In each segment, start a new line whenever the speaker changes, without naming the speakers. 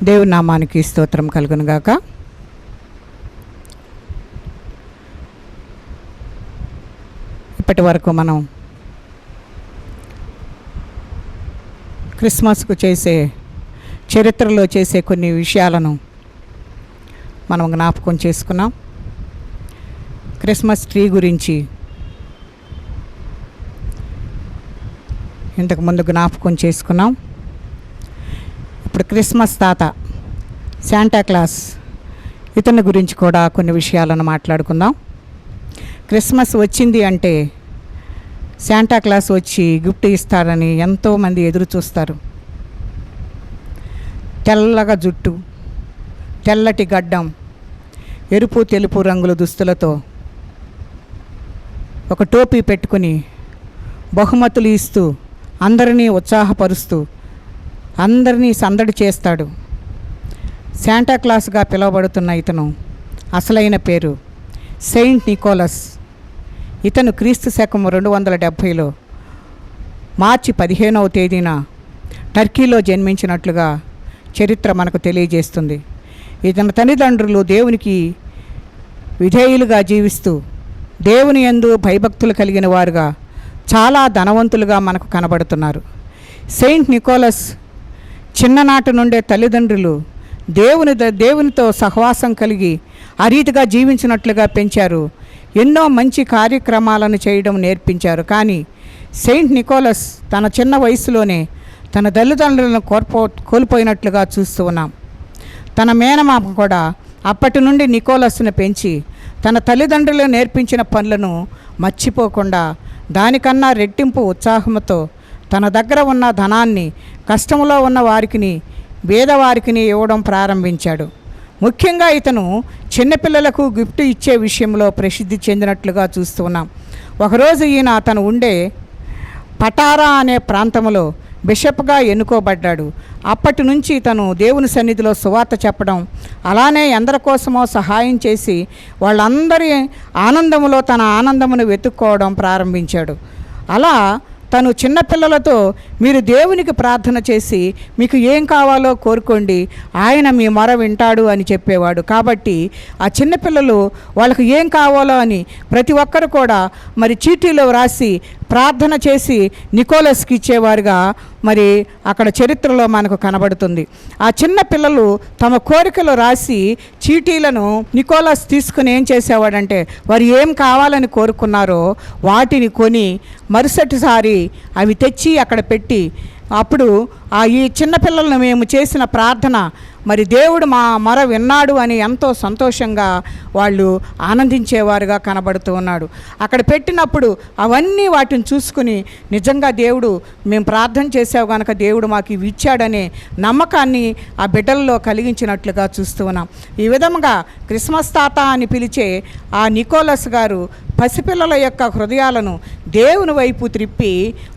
దేవుని నామానికి స్తోత్రం కలుగునుగాక. ఇప్పటి వరకు మనం క్రిస్మస్కు చేసే చరిత్రలో చేసే కొన్ని విషయాలను మనం జ్ఞాపకం చేసుకున్నాం. క్రిస్మస్ ట్రీ గురించి ఇంతకుముందు జ్ఞాపకం చేసుకున్నాం. ఇప్పుడు క్రిస్మస్ తాత శాంటాక్లాస్ ఇతని గురించి కూడా కొన్ని విషయాలను మాట్లాడుకుందాం. క్రిస్మస్ వచ్చింది అంటే శాంటాక్లాస్ వచ్చి గిఫ్ట్ ఇస్తారని ఎంతోమంది ఎదురు చూస్తారు. తెల్లగా జుట్టు, తెల్లటి గడ్డం, ఎరుపు తెలుపు రంగుల దుస్తులతో ఒక టోపీ పెట్టుకుని బహుమతులు ఇస్తూ అందరినీ ఉత్సాహపరుస్తూ అందరినీ సందడి చేస్తాడు. శాంటాక్లాస్గా పిలువబడుతున్న ఇతను అసలైన పేరు సెయింట్ నికోలస్. ఇతను క్రీస్తు శకం 270లో మార్చి 15వ తేదీన టర్కీలో జన్మించినట్లుగా చరిత్ర మనకు తెలియజేస్తుంది. ఇతని తల్లిదండ్రులు దేవునికి విధేయులుగా జీవిస్తూ దేవుని యందు భయభక్తులు కలిగిన వారుగా చాలా ధనవంతులుగా మనకు కనబడుతున్నారు. సెయింట్ నికోలస్ చిన్ననాటి నుండే తల్లిదండ్రులు దేవునితో సహవాసం కలిగి ఆ రీతిగా జీవించినట్లుగా పెంచారు. ఎన్నో మంచి కార్యక్రమాలను చేయడం నేర్పించారు. కానీ సెయింట్ నికోలస్ తన చిన్న వయసులోనే తన తల్లిదండ్రులను కోల్పోయినట్లుగా చూస్తూ ఉన్నాం. తన మేనమామ కూడా అప్పటి నుండి నికోలస్ను పెంచి తన తల్లిదండ్రులు నేర్పించిన పనులను మర్చిపోకుండా దానికన్నా రెట్టింపు ఉత్సాహంతో తన దగ్గర ఉన్న ధనాన్ని కష్టంలో ఉన్న వారికి పేదవారికి ఇవ్వడం ప్రారంభించాడు. ముఖ్యంగా ఇతను చిన్నపిల్లలకు గిఫ్ట్ ఇచ్చే విషయంలో ప్రసిద్ధి చెందినట్లుగా చూస్తున్నాం. ఒకరోజు ఈయన తను ఉండే పటారా అనే ప్రాంతంలో బిషప్గా ఎన్నుకోబడ్డాడు. అప్పటి నుంచి తను దేవుని సన్నిధిలో సువార్త చెప్పడం, అలానే ఎందరి కోసమో సహాయం చేసి వాళ్ళందరి ఆనందములో తన ఆనందమును వెతుక్కోవడం ప్రారంభించాడు. అలా తను చిన్నపిల్లలతో మీరు దేవునికి ప్రార్థన చేసి మీకు ఏం కావాలో కోరుకోండి, ఆయన మీ మొర వింటాడు అని చెప్పేవాడు. కాబట్టి ఆ చిన్నపిల్లలు వాళ్ళకు ఏం కావాలో అని ప్రతి ఒక్కరు కూడా మరి చీటీలో రాసి ప్రార్థన చేసి నికోలస్కి ఇచ్చేవారుగా మరి అక్కడ చరిత్రలో మనకు కనబడుతుంది. ఆ చిన్న పిల్లలు తమ కోరికలు రాసి చీటీలను నికోలస్ తీసుకుని ఏం చేసేవాడంటే వారు ఏం కావాలని కోరుకున్నారో వాటిని కొని మరుసటిసారి అవి తెచ్చి అక్కడ పెట్టి అప్పుడు ఈ చిన్నపిల్లలను మేము చేసిన ప్రార్థన మరి దేవుడు మా మొర విన్నాడు అని ఎంతో సంతోషంగా వాళ్ళు ఆనందించేవారుగా కనబడుతూ ఉన్నాడు. అక్కడ పెట్టినప్పుడు అవన్నీ వాటిని చూసుకుని నిజంగా దేవుడు మేము ప్రార్థన చేసావు కనుక దేవుడు మాకు ఇవి ఇచ్చాడనే నమ్మకాన్ని ఆ బిడ్డల్లో కలిగించినట్లుగా చూస్తూ ఉన్నాం. ఈ విధంగా క్రిస్మస్ తాత అని పిలిచే ఆ నికోలస్ గారు పసిపిల్లల యొక్క హృదయాలను దేవుని వైపు త్రిప్పి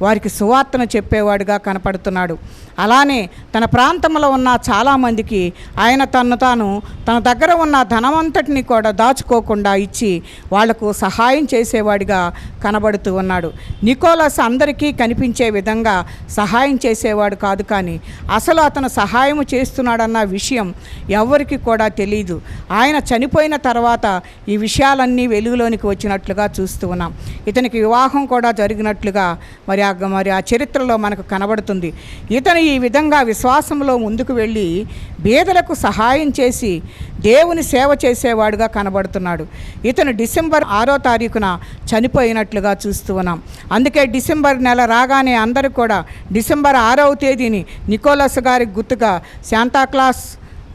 వారికి సువార్తను చెప్పేవాడుగా కనపడుతున్నాడు. అలానే తన ప్రాంతంలో ఉన్న చాలామందికి ఆయన తన దగ్గర ఉన్న ధనమంతటిని కూడా దాచుకోకుండా ఇచ్చి వాళ్లకు సహాయం చేసేవాడిగా కనబడుతూ ఉన్నాడు. నికోలస్ అందరికీ కనిపించే విధంగా సహాయం చేసేవాడు కాదు, కానీ అసలు అతను సహాయం చేస్తున్నాడన్న విషయం ఎవరికి కూడా తెలియదు. ఆయన చనిపోయిన తర్వాత ఈ విషయాలన్నీ వెలుగులోనికి వచ్చినట్లుగా చూస్తూ ఉన్నాం. ఇతనికి వివాహం కూడా జరిగినట్లుగా మరి ఆ చరిత్రలో మనకు కనబడుతుంది. ఇతను ఈ విధంగా విశ్వాసంలో ముందుకు వెళ్ళి పేదలకు సహాయం చేసి దేవుని సేవ చేసేవాడుగా కనబడుతున్నాడు. ఇతను డిసెంబర్ 6వ తారీఖున చనిపోయినట్లుగా చూస్తూ ఉన్నాం. అందుకే డిసెంబర్ నెల రాగానే అందరూ కూడా డిసెంబర్ 6వ తేదీని నికోలస్ గారి గుర్తుగా శాంతాక్లాస్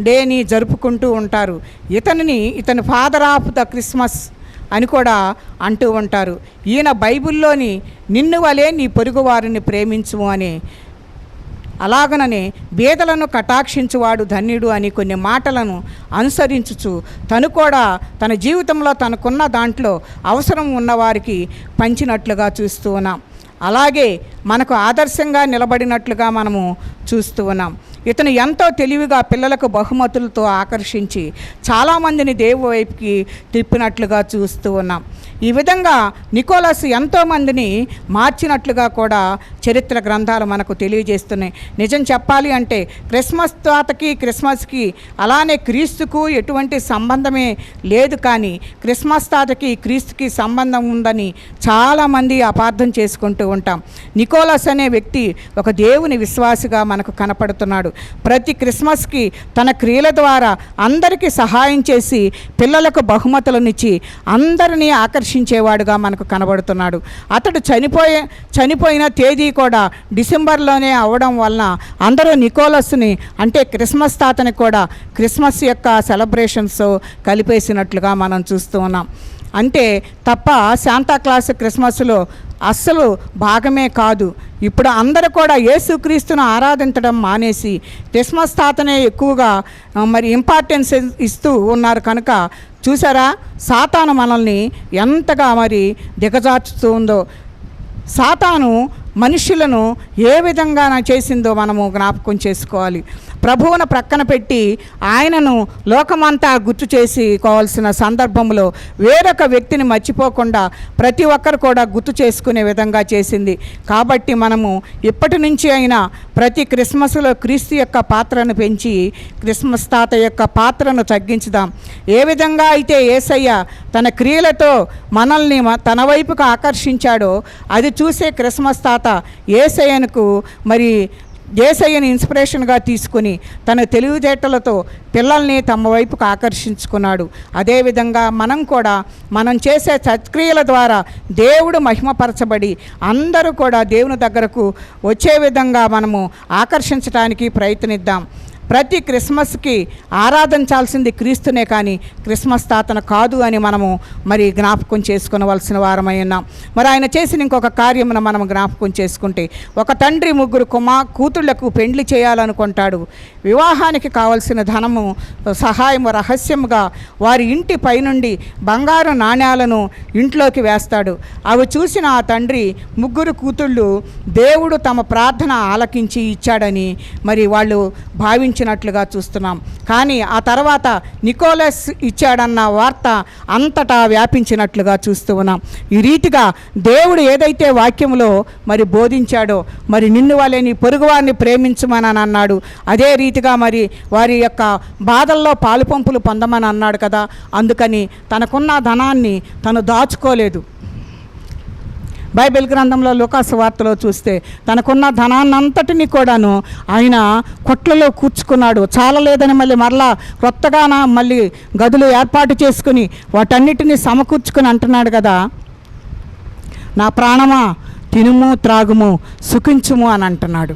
డేని జరుపుకుంటూ ఉంటారు. ఇతని ఫాదర్ ఆఫ్ ద క్రిస్మస్ అని కూడా అంటూ ఉంటారు. ఈయన బైబిల్లోని నిన్ను వలే నీ పొరుగు వారిని ప్రేమించుము అని, అలాగననే బేదలను కటాక్షించువాడు ధన్యుడు అని కొన్ని మాటలను అనుసరించుచు తను కూడా తన జీవితంలో తనకున్న దాంట్లో అవసరం ఉన్నవారికి పంచినట్లుగా చూస్తూ ఉన్నాం. అలాగే మనకు ఆదర్శంగా నిలబడినట్లుగా మనము చూస్తూ ఉన్నాం. ఇతను ఎంతో తెలివిగా పిల్లలకు బహుమతులతో ఆకర్షించి చాలామందిని దేవుని వైపుకి తిప్పినట్లుగా చూస్తూ ఉన్నాం. ఈ విధంగా నికోలస్ ఎంతోమందిని మార్చినట్లుగా కూడా చరిత్ర గ్రంథాలు మనకు తెలియజేస్తున్నాయి. నిజం చెప్పాలి అంటే క్రిస్మస్ తాతకి క్రిస్మస్కి అలానే క్రీస్తుకు ఎటువంటి సంబంధమే లేదు. కానీ క్రిస్మస్ తాతకి క్రీస్తుకి సంబంధం ఉందని చాలామంది అపార్థం చేసుకుంటూ ఉంటాం. నికోలస్ అనే వ్యక్తి ఒక దేవుని విశ్వాసిగా మనకు కనపడుతున్నాడు. ప్రతి క్రిస్మస్కి తన క్రియల ద్వారా అందరికీ సహాయం చేసి పిల్లలకు బహుమతులనిచ్చి అందరినీ ఆకర్షించేవాడుగా మనకు కనబడుతున్నాడు. అతడు చనిపోయిన తేదీ కూడా డిసెంబర్లోనే అవడం వలన అందరూ నికోలస్ని అంటే క్రిస్మస్ తాతని కూడా క్రిస్మస్ యొక్క సెలబ్రేషన్స్ కలిపేసినట్లుగా మనం చూస్తూ ఉన్నాం. అంటే తప్ప శాంతాక్లాస్ క్రిస్మస్లో అస్సలు భాగమే కాదు. ఇప్పుడు అందరూ కూడా యేసుక్రీస్తును ఆరాధించడం మానేసి క్రిస్మస్ తాతనే ఎక్కువగా మరి ఇంపార్టెన్స్ ఇస్తూ ఉన్నారు. కనుక చూసారా సాతాను మనల్ని ఎంతగా మరి దిగజార్చుతూ ఉందో. సాతాను మనుషులను ఏ విధంగా చేసిందో మనము జ్ఞాపకం చేసుకోవాలి. ప్రభువును ప్రక్కన పెట్టి ఆయనను లోకమంతా గుర్తు చేసుకోవాల్సిన సందర్భంలో వేరొక వ్యక్తిని మర్చిపోకుండా ప్రతి ఒక్కరు కూడా గుర్తు చేసుకునే విధంగా చేసింది. కాబట్టి మనము ఇప్పటి నుంచి అయినా ప్రతి క్రిస్మస్లో క్రీస్తు యొక్క పాత్రను పెంచి క్రిస్మస్ తాత యొక్క పాత్రను తగ్గించుదాం. ఏ విధంగా అయితే యేసయ్య తన క్రియలతో మనల్ని తన వైపుకు ఆకర్షించాడో అది చూసే క్రిస్మస్ తాత యేసయ్యని ఇన్స్పిరేషన్గా తీసుకుని తన తెలివితేటలతో పిల్లల్ని తమ వైపుకు ఆకర్షించుకున్నాడు. అదేవిధంగా మనం చేసే సత్క్రియల ద్వారా దేవుడు మహిమపరచబడి అందరూ కూడా దేవుని దగ్గరకు వచ్చే విధంగా మనము ఆకర్షించడానికి ప్రయత్నిద్దాం. ప్రతి క్రిస్మస్కి ఆరాధించాల్సింది క్రీస్తునే కానీ క్రిస్మస్ తాతను కాదు అని మనము మరి జ్ఞాపకం చేసుకునవలసిన వారమై ఉన్నాం. మరి ఆయన చేసిన ఇంకొక కార్యమును మనం జ్ఞాపకం చేసుకుంటే ఒక తండ్రి 3 కూతుళ్లకు పెండ్లి చేయాలనుకుంటాడు. వివాహానికి కావలసిన ధనము సహాయము రహస్యముగా వారి ఇంటి పైనుండి బంగారు నాణ్యాలను ఇంట్లోకి వేస్తాడు. అవి చూసిన ఆ తండ్రి 3 కూతుళ్ళు దేవుడు తమ ప్రార్థన ఆలకించి ఇచ్చాడని మరి వాళ్ళు భావించినట్లుగా చూస్తున్నాం. కానీ ఆ తర్వాత నికోలస్ ఇచ్చాడన్న వార్త అంతటా వ్యాపించినట్లుగా చూస్తూ ఉన్నాం. ఈ రీతిగా దేవుడు ఏదైతే వాక్యంలో మరి బోధించాడో మరి నిన్ను వలె నీ పొరుగువారిని ప్రేమించమని అన్నాడు. అదే రీతిగా మరి వారి యొక్క బాధల్లో పాలుపంపులు పొందమని అన్నాడు కదా. అందుకని తనకున్న ధనాన్ని తను దాచుకోలేదు. బైబిల్ గ్రంథంలో లూకాసు వార్తలో చూస్తే తనకున్న ధనాన్నంతటినీ కూడాను ఆయన కొట్లలో కూర్చుకున్నాడు. చాలలేదని మరలా కొత్తగా మళ్ళీ గదులు ఏర్పాటు చేసుకుని వాటన్నిటినీ సమకూర్చుకుని అంటున్నాడు కదా, నా ప్రాణమా తినుము త్రాగుము సుఖించుము అని అంటున్నాడు.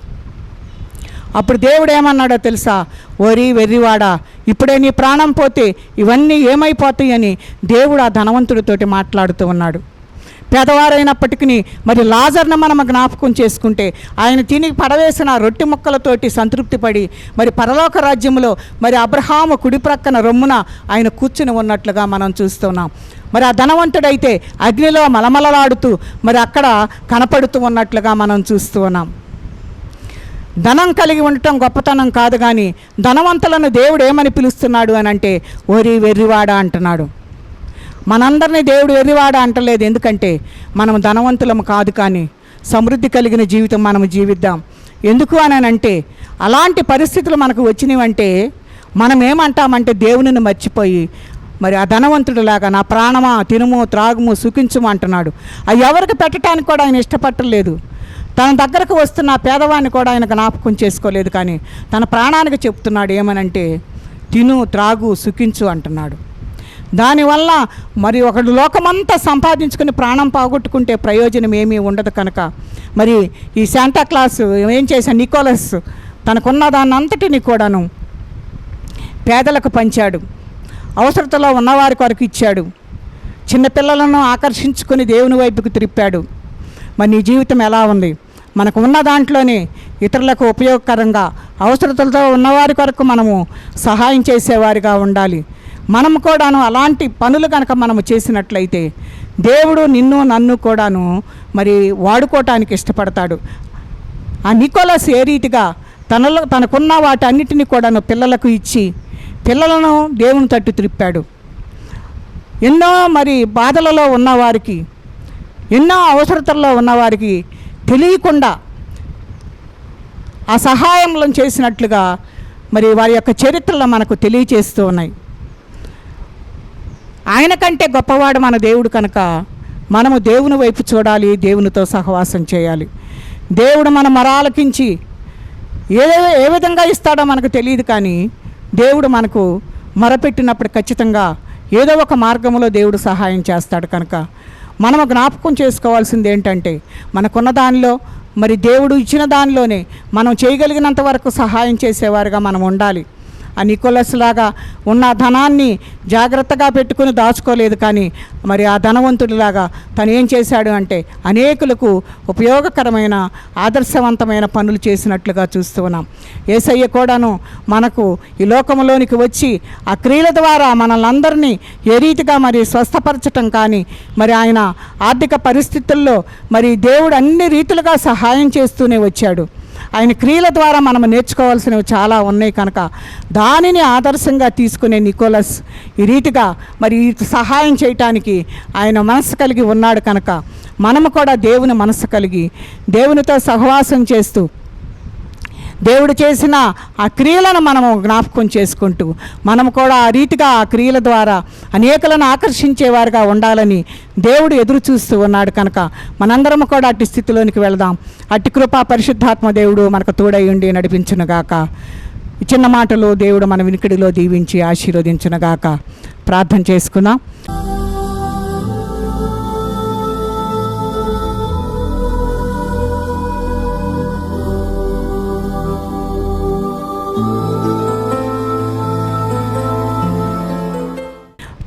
అప్పుడు దేవుడు ఏమన్నాడో తెలుసా, ఓరి వెర్రివాడా, ఇప్పుడే నీ ప్రాణం పోతే ఇవన్నీ ఏమైపోతాయి అని దేవుడు ఆ ధనవంతుడితోటి మాట్లాడుతూ ఉన్నాడు. పేదవారైనప్పటికీ మరి లాజర్ను మనం జ్ఞాపకం చేసుకుంటే ఆయన తిని పడవేసిన రొట్టె ముక్కలతోటి సంతృప్తి పడి మరి పరలోక రాజ్యంలో మరి అబ్రహాము కుడి ప్రక్కన రొమ్మున ఆయన కూర్చుని ఉన్నట్లుగా మనం చూస్తున్నాం. మరి ఆ ధనవంతుడైతే అగ్నిలో మలమలలాడుతూ మరి అక్కడ కనపడుతూ ఉన్నట్లుగా మనం చూస్తూ ఉన్నాం. ధనం కలిగి ఉండటం గొప్పతనం కాదు, కానీ ధనవంతులను దేవుడు ఏమని పిలుస్తున్నాడు అని అంటే ఓరి వెర్రివాడా అంటున్నాడు. మనందరినీ దేవుడు వెర్రివాడ అంటలేదు, ఎందుకంటే మనం ధనవంతులము కాదు, కానీ సమృద్ధి కలిగిన జీవితం మనం జీవిద్దాం. ఎందుకు అని అంటే అలాంటి పరిస్థితులు మనకు వచ్చినవంటే మనం ఏమంటామంటే దేవునిని మర్చిపోయి మరి ఆ ధనవంతుడిలాగా నా ప్రాణమా తినుము త్రాగుము సుఖించుము అంటున్నాడు. అవి ఎవరికి పెట్టడానికి కూడా ఆయన ఇష్టపట్టలేదు. తన దగ్గరకు వస్తున్న పేదవాడిని కూడా ఆయన జ్ఞాపకం చేసుకోలేదు. కానీ తన ప్రాణానికి చెప్తున్నాడు ఏమనంటే తిను త్రాగు సుఖించు అంటున్నాడు. దానివల్ల మరి ఒకడు లోకమంతా సంపాదించుకుని ప్రాణం పోగొట్టుకుంటే ప్రయోజనం ఏమీ ఉండదు. కనుక మరి ఈ శాంతాక్లాస్ ఏం చేశాడు, నికోలస్ తనకున్న దాన్ని అంతటిని కూడాను పేదలకు పంచాడు, అవసరతలో ఉన్నవారి కొరకు ఇచ్చాడు, చిన్నపిల్లలను ఆకర్షించుకొని దేవుని వైపుకు త్రిప్పాడు. మరి నీ జీవితం ఎలా ఉంది? మనకు ఉన్న దాంట్లోనే ఇతరులకు ఉపయోగకరంగా అవసరతలతో ఉన్నవారి కొరకు మనము సహాయం చేసేవారిగా ఉండాలి. మనము కూడాను అలాంటి పనులు కనుక మనము చేసినట్లయితే దేవుడు నిన్ను నన్ను కూడాను మరి వాడుకోవటానికి ఇష్టపడతాడు. ఆ నికోలస్ ఏ రీతిగా తనకున్న వాటన్నిటిని కూడాను పిల్లలకు ఇచ్చి పిల్లలను దేవుని తట్టు త్రిప్పాడు. ఎన్నో మరి బాధలలో ఉన్నవారికి, ఎన్నో అవసరతల్లో ఉన్నవారికి తెలియకుండా ఆ సహాయంలో చేసినట్లుగా మరి వారి యొక్క చరిత్రలో మనకు తెలియచేస్తూ ఉన్నాయి. ఆయన కంటే గొప్పవాడు మన దేవుడు కనుక మనము దేవుని వైపు చూడాలి, దేవునితో సహవాసం చేయాలి. దేవుడు మన మొరాలకించి ఏ విధంగా ఇస్తాడో మనకు తెలియదు, కానీ దేవుడు మనకు మొరపెట్టినప్పుడు ఖచ్చితంగా ఏదో ఒక మార్గంలో దేవుడు సహాయం చేస్తాడు. కనుక మనము జ్ఞాపకం చేసుకోవాల్సింది ఏంటంటే, మనకున్న దానిలో మరి దేవుడు ఇచ్చిన దానిలోనే మనం చేయగలిగినంత వరకు సహాయం చేసేవారుగా మనం ఉండాలి. ఆ నికోలస్ లాగా ఉన్న ధనాన్ని జాగ్రత్తగా పెట్టుకుని దాచుకోలేదు, కానీ మరి ఆ ధనవంతుడిలాగా తను ఏం చేశాడు అంటే అనేకులకు ఉపయోగకరమైన ఆదర్శవంతమైన పనులు చేసినట్లుగా చూస్తూ ఉన్నాం. యేసయ్య కూడాను మనకు ఈ లోకంలోనికి వచ్చి ఆ క్రియల ద్వారా మనల్ని ఏ రీతిగా మరి స్వస్థపరచటం కానీ, మరి ఆయన ఆర్థిక పరిస్థితుల్లో మరి దేవుడు అన్ని రీతులుగా సహాయం చేస్తూనే వచ్చాడు. ఆయన క్రియల ద్వారా మనం నేర్చుకోవాల్సినవి చాలా ఉన్నాయి. కనుక దానిని ఆదర్శంగా తీసుకునే నికోలస్ ఈ రీతిగా మరి సహాయం చేయటానికి ఆయన మనసు కలిగి ఉన్నాడు. కనుక మనము కూడా దేవుని మనసు కలిగి దేవునితో సహవాసం చేస్తూ దేవుడు చేసిన ఆ క్రియలను మనము జ్ఞాపకం చేసుకుంటూ మనము కూడా ఆ రీతిగా ఆ క్రియల ద్వారా అనేకులను ఆకర్షించేవారుగా ఉండాలని దేవుడు ఎదురు చూస్తూ ఉన్నాడు. కనుక మనందరము కూడా అట్టి స్థితిలోనికి వెళదాం. అట్టి కృపా పరిశుద్ధాత్మ దేవుడు మనకు తోడై ఉండి నడిపించునుగాక. ఈ చిన్న మాటలు దేవుడు మన వినికిడిలో దీవించి ఆశీర్వదించునుగాక. ప్రార్థన చేసుకుందాం.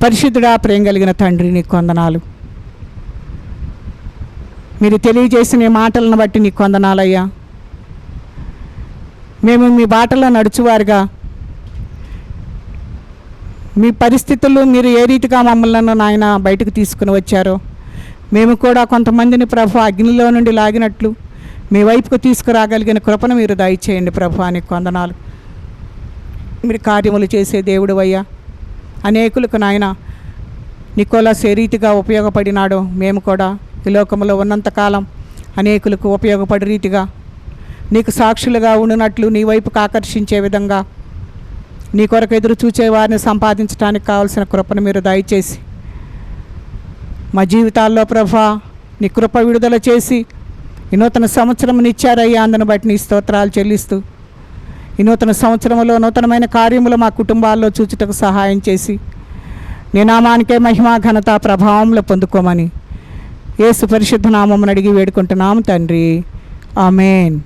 పరిశుద్ధుడా, ప్రేమ కలిగిన తండ్రి, నీకు వందనాలు. మీరు తెలియజేసిన మాటలను బట్టి నీకు వందనాలయ్యా. మేము మీ బాటలో నడుచువారుగా, మీ పరిస్థితులు మీరు ఏ రీతిగా మమ్మల్ని నాయన బయటకు తీసుకుని వచ్చారో మేము కూడా కొంతమందిని ప్రభు అగ్నిలో నుండి లాగినట్లు మీ వైపుకు తీసుకురాగలిగిన కృపను మీరు దయచేయండి ప్రభు. నీకు వందనాలు. మీరు కార్యములు చేసే దేవుడు అయ్యా. అనేకులకు నాయన నికోలస్ ఏ రీతిగా ఉపయోగపడినాడో మేము కూడా ఈ లోకంలో ఉన్నంతకాలం అనేకులకు ఉపయోగపడే రీతిగా నీకు సాక్షులుగా ఉండినట్లు నీ వైపుకు ఆకర్షించే విధంగా నీ కొరకు ఎదురు చూచే వారిని సంపాదించడానికి కావాల్సిన కృపను మీరు దయచేసి మా జీవితాల్లో ప్రభా నీ కృప విడుదల చేసి ఈ నూతన సంవత్సరం ఇచ్చారయ్యా. అందును బట్టి నీ స్తోత్రాలు చెల్లిస్తూ ఈ నూతన సంవత్సరంలో నూతనమైన కార్యములు మా కుటుంబాల్లో చూచుటకు సహాయం చేసి నీ నామానికే మహిమ ఘనత ప్రభావంలో పొందుకోమని యేసు పరిశుద్ధ నామమును అడిగి వేడుకుంటున్నాము తండ్రి. ఆమేన్.